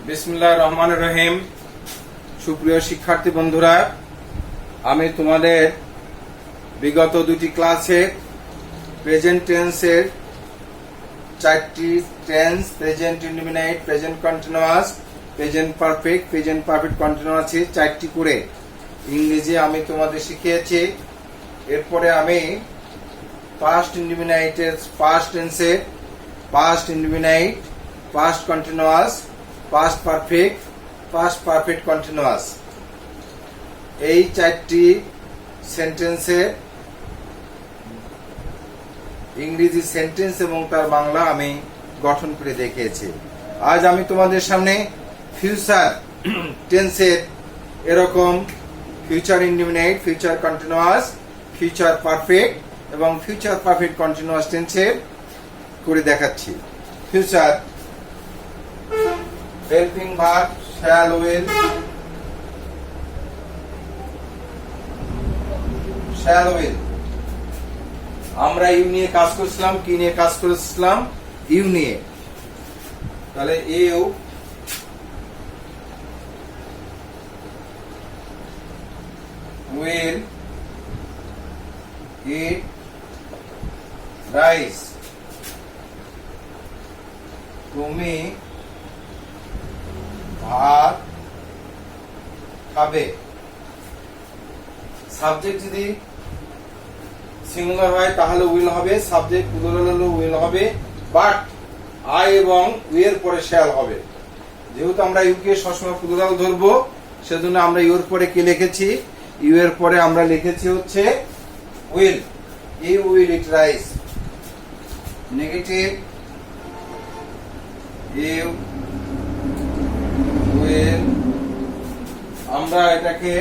বিসমিল্লাহির রহমানির রহিম। সুপ্রিয় শিক্ষার্থী বন্ধুরা, আমি তোমাদের বিগত দুটি ক্লাসে প্রেজেন্ট টেন্সের চারটি tense, present indefinite, present continuous, present perfect, present perfect continuous চারটি করে ইংরেজি আমি তোমাদের শিখিয়েছি। এরপরে আমি পাস্ট ইনডিফিনাইটের পাস্ট টেন্সের past indefinite, past continuous, past perfect, past perfect continuous এই চারটি সেন্টেন্সের ইংরেজি সেন্টেন্স এবং তার বাংলা আমি গঠন করে দেখিয়েছি। আজ আমি তোমাদের সামনে ফিউচার টেন্সের এরকম future indefinite, future continuous, future perfect এবং ফিউচার পারফেক্ট কন্টিনিউয়াস টেন্সের করে দেখাচ্ছি। Future helping verb shall, will, shall, will. আমরা ইউ নিয়ে কাজ করছিলাম। কি নিয়ে কাজ করেছিলাম? ইউ নিয়ে। তাহলে ইউ উইল ইট রাইস। তুমি ভাত খাবে। সাবজেক্ট যদি সিঙ্গুলার হয় তাহলে উইল হবে, সাবজেক্ট প্লুরাল হলে উইল হবে, বাট আই এবং উই এর পরে শ্যাল হবে। যেহেতু আমরা ইউ কে সবসময় প্লুরাল ধরবো, সেজন্য আমরা ইউর পরে কি লিখেছি? ইউ এর পরে আমরা লিখেছি হচ্ছে will. You will eat rice. Negative you will, আমরা এটাকে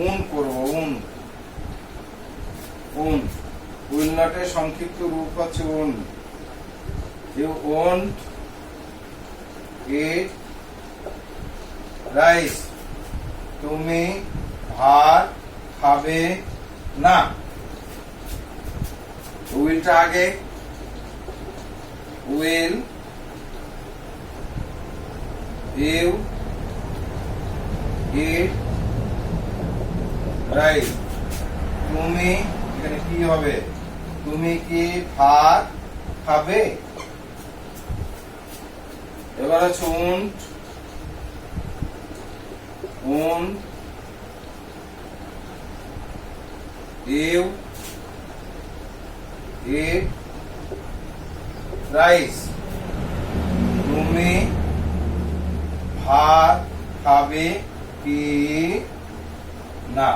উন করব। উন, উন, উইল নটের সংক্ষিপ্ত রূপ হচ্ছে উন। You won't eat rice. তুমি ভাত খাবে না। উইলটা আগে। Will you eat rice. তুমি, এখানে কি হবে? তুমি কি ভাত খাবে? এবার হচ্ছে উন্ট, উন, ইউ ইট রাইস। তুমি ভাত খাবে কি না।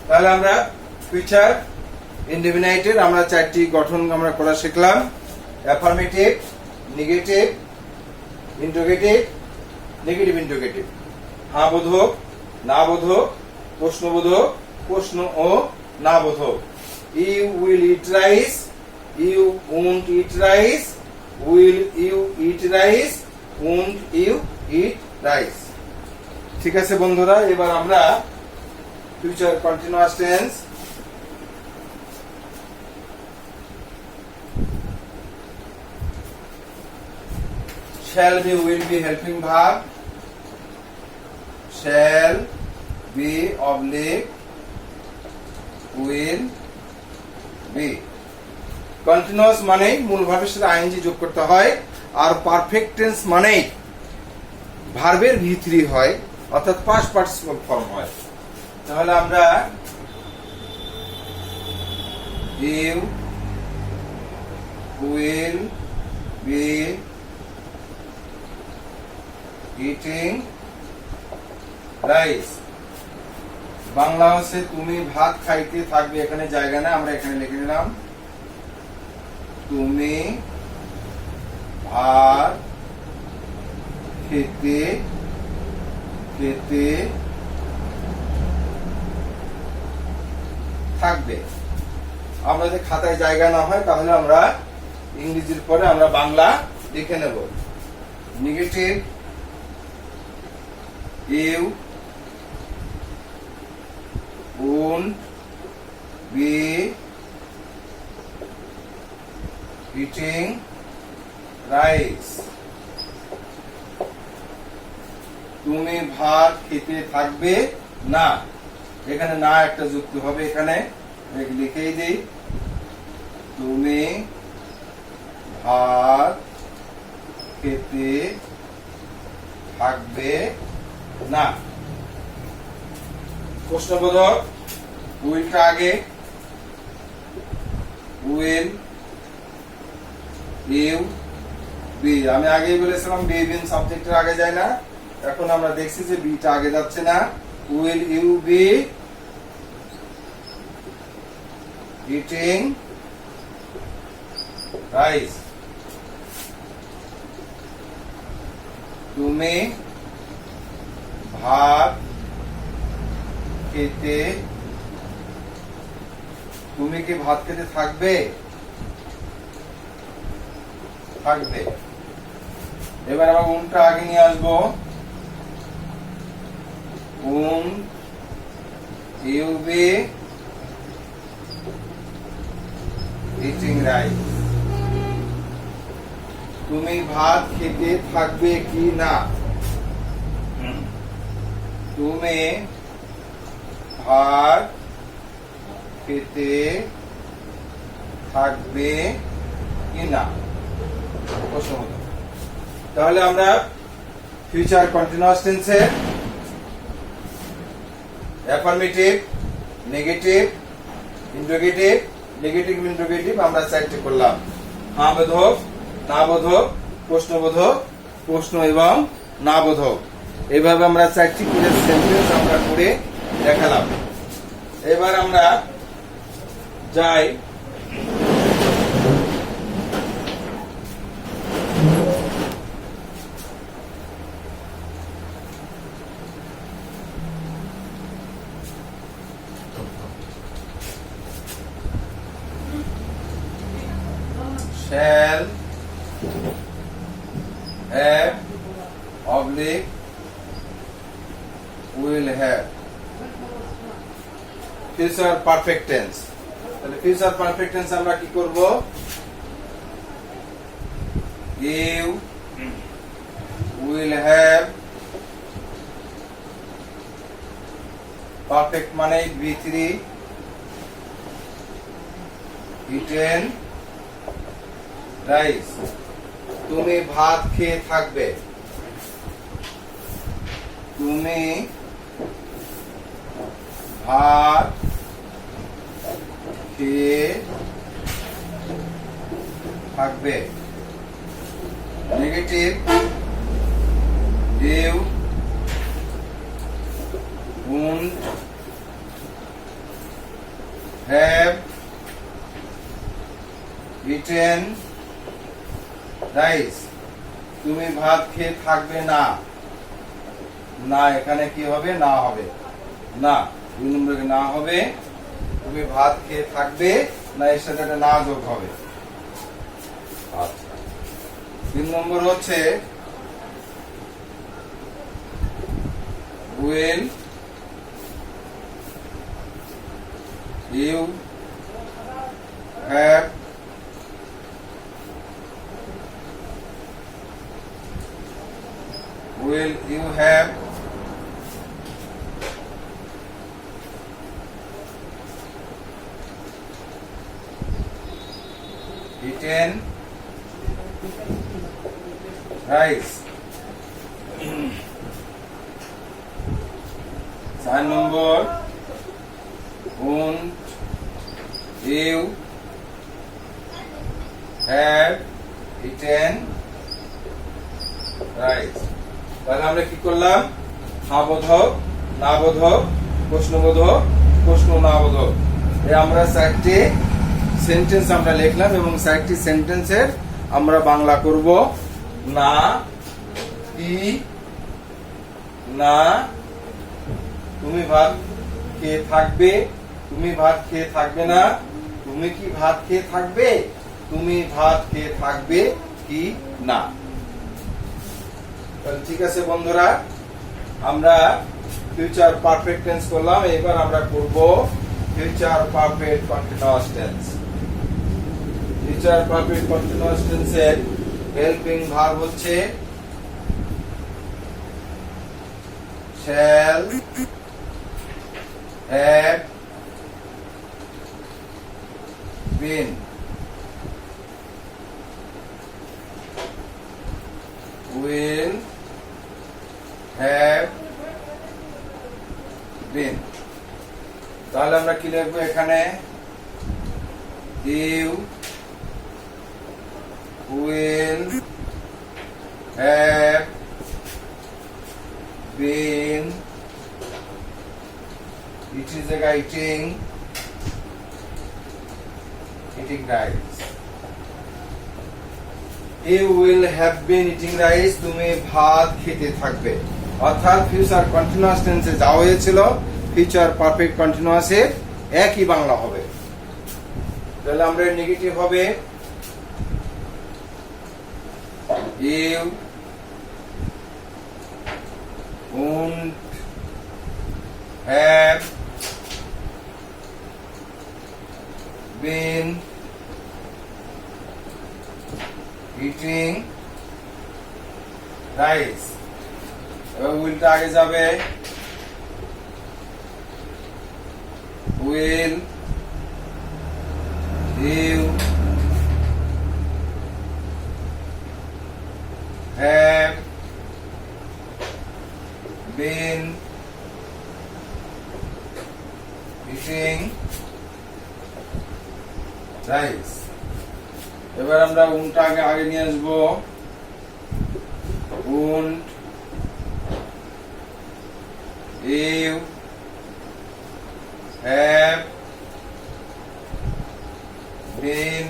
তাহলে আমরা ফিউচার ইনডিফিনাইটের আমরা চারটি গঠন আমরা করা শিখলাম। Affirmative, negative, interrogative, negative interrogative, হ্যাঁ বোধক, না বোধক, প্রশ্নবোধক, প্রশ্ন ও না বোধক। You will eat rice, you won't eat rice, will you eat rice, won't you eat rice. ঠিক আছে বন্ধুরা, এবার আমরা future continuous tense shall be, will be helping verb, shall be oblique will be। Continuous মানে মূল ভার্বের সাথে ING যোগ করতে হয়, আর পারফেক্ট টেন্স মানে ভার্বের V3 হয়, অর্থাৎ পাস্ট পার্টিসিপল ফর্ম হয়। তাহলে আমরা you will be eating rice. Bangla হচ্ছে তুমি ভাত খাইতে থাকবে। এখানে জায়গা না, আমরা এখানে লিখে নিলাম তুমি ভাত খেতে খেতে থাকবে। আমরা যদি খাতায় জায়গা না হয় তাহলে আমরা ইংরেজির পরে আমরা বাংলা লিখে নেব। Negative you won't be eating rice. তুমি ভাত খেতে থাকবে না। এখানে না একটা যুক্ত হবে, এখানে লিখেই দিই, তুমি ভাত খেতে থাকবে না। প্রশ্নবোধক উইলটা আগে, উইল ইউ বি। আমি আগেই বলেছিলাম বি বিন সাবজেক্টের আগে যায় না, এখন আমরা দেখছি যে বিটা আগে যাচ্ছে না। Will you be eating rice? তুমি ভাত খেতে, তুমি কি ভাত খেতে থাকবে? থাকবে। এবার আমরা উনটা আগে নিয়ে আসবো, উন ইউ বি ইটিং রাইস? তুমি ভাত খেতে থাকবে কি না? তুমি ভাত খেতে থাকবে কি না? তাহলে আমরা ফিউচার কন্টিনিউয়াস টেন্সের affirmative, negative, interrogative, negative interrogative আমরা চারটি করলাম। হ্যাঁ বোধক, না বোধক, প্রশ্নবোধক, প্রশ্ন এবং না বোধক। এইভাবে আমরা চারটি করে সেন্টেন্স আমরা করে দেখালাম। এবার আমরা যাই shall have oblique will have future perfect tense। তাহলে future perfect tense আমরা কি করব? you will have, perfect মানে V3, eaten রাইস। তুমি ভাত খেয়ে থাকবে, তুমি ভাত খেয়ে থাকবে। Negative, you won't have eaten rice. তুমি ভাত খেয়ে থাকবে না। না এখানে কি হবে? না হবে না, 2 নম্বরে না হবে। তুমি ভাত খেয়ে থাকবে না, এর সাথে একটা না যোগ হবে। আচ্ছা, 3 নম্বর হচ্ছে will you have will you have eaten rice? 4 number won't you have eaten rice? তাহলে আমরা কি করলাম? হ্যাঁ বোধক, না বোধক, প্রশ্নবোধক, প্রশ্ন না বোধক। এই আমরা 4টি সেন্টেন্স আমরা লিখলাম এবং 4টি সেন্টেন্সের আমরা বাংলা করব। না, কি, না, তুমি ভাত খেয়ে থাকবে, তুমি ভাত খেয়ে থাকবে না, তুমি কি ভাত খেয়ে থাকবে, তুমি ভাত খেয়ে থাকবে কি না। ঠিক আছে বন্ধুরা, আমরা ফিউচার পারফেক্ট টেন্স করলাম, এবার আমরা করব future perfect continuous tense. Future perfect continuous টেন্সের হেল্পিং ভার্ব হচ্ছে shall have been will have been তাহলে আমরা কি লিখবো এখানে you will have been eating rice. You will have been eating rice. তুমি ভাত খেতে থাকবে। অর্থাৎ ফিউচার কন্টিনিউয়াস টেন্সে যা হয়েছিল ফিউচার পারফেক্ট কন্টিনিউয়াসে একই বাংলা হবে। তাহলে আমরা নেগেটিভ হবে you won't have been eating rice. এবার উইলটা আগে যাবে will you have been eating rice. এবার আমরা উনটা আগে নিয়ে আসবো won't you have been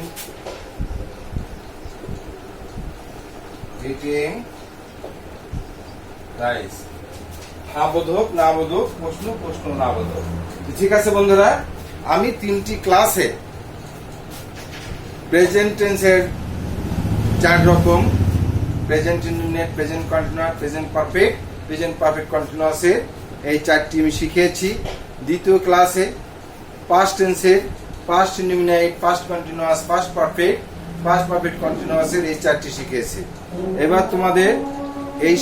eating rice. হ্যাঁ বোধক না বোধক প্রশ্ন প্রশ্ন না বোধক। ঠিক আছে বন্ধুরা, আমি 3টি ক্লাসে প্রেজেন্ট টেন্সের 4 রকম present indefinite, present continuous, present perfect কন্টিনিউয়াসের এই 4টি আমি শিখিয়েছি। দ্বিতীয় ক্লাসে পাস্ট টেন্সের past indefinite, past continuous, past perfect কন্টিনিউয়াসের এই 4টি শিখিয়েছি। এবার তোমাদের এই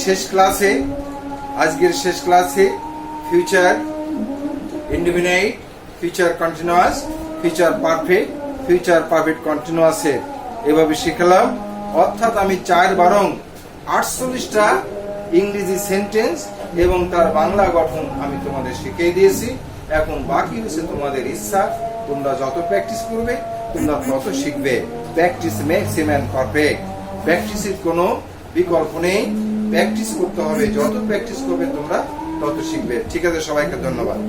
আজকের শেষ ক্লাসে future indefinite, future continuous, future perfect কন্টিনিউয়াসের এভাবে শিখলাম। অর্থাৎ আমি 4×48টা ইংরেজি সেন্টেন্স এবং তার বাংলা গঠন আমি তোমাদের শিখিয়ে দিয়েছি। এখন বাকি হচ্ছে তোমাদের ইচ্ছা, তোমরা যত প্র্যাকটিস করবে তোমরা তত শিখবে। Practice makes a man perfect. প্র্যাকটিসের কোনো বিকল্প নেই, প্র্যাকটিস করতে হবে। যত প্র্যাকটিস করবে তোমরা তত শিখবে। ঠিক আছে, সবাইকে ধন্যবাদ।